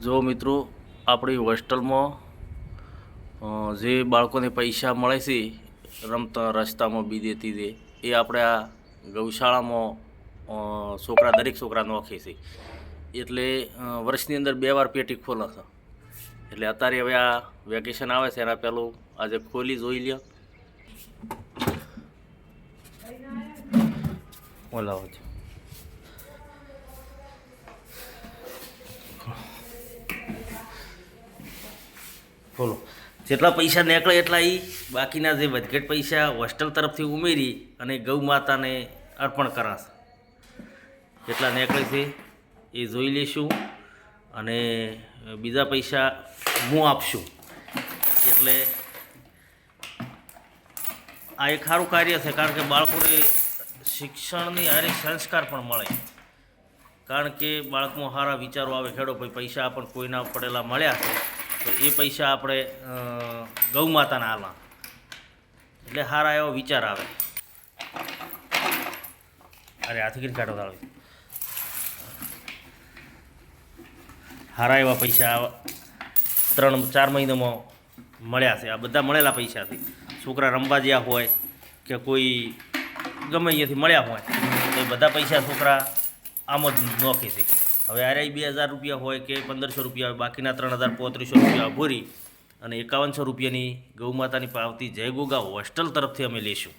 જો મિત્રો આપણી હોસ્ટેલમાં જે બાળકોને પૈસા મળે છે રમતા રસ્તામાં બીજેથી દે એ આપણે આ ગૌશાળામાં દરેક છોકરા નોખે છે. એટલે વર્ષની અંદર 2 વાર પેટી ખોલે છે. એટલે અત્યારે હવે આ વેકેશન આવે છે એના પહેલું આજે ખોલી જોઈ લ્યો. બોલાવો છો બોલો જેટલા પૈસા નીકળે એટલા એ બાકીના જે વધઘટ પૈસા હોસ્ટેલ તરફથી ઉમેરી અને ગૌ માતાને અર્પણ કરાશે. જેટલા નીકળે છે એ જોઈ લઈશું અને બીજા પૈસા હું આપશું. એટલે આ એક સારું કાર્ય છે, કારણ કે બાળકોને શિક્ષણની હારે સંસ્કાર પણ મળે. કારણ કે બાળકમાં સારા વિચારો આવે, ખેડો ભાઈ પૈસા આપણને કોઈના પડેલા મળ્યા છે તો એ પૈસા આપણે ગૌ માતાને આલા, એટલે સારા એવો વિચાર આવે. અરે હાથી કરીને કાઢો આવે સારા એવા પૈસા 3-4 મહિનામાં મળ્યા છે. આ બધા મળેલા પૈસાથી છોકરા રમવા જ્યાં હોય કે કોઈ ગમે અહીંયાથી મળ્યા હોય તો એ બધા પૈસા છોકરા આમ જ નોખે છે. હવે આરે 2000 રૂપિયા હોય કે 1500 રૂપિયા હોય, બાકીના 3300 રૂપિયા ભરી અને 5100 રૂપિયાની ગૌ માતાની પાવતી જય ગોગા હોસ્ટેલ તરફથી અમે લઈશું.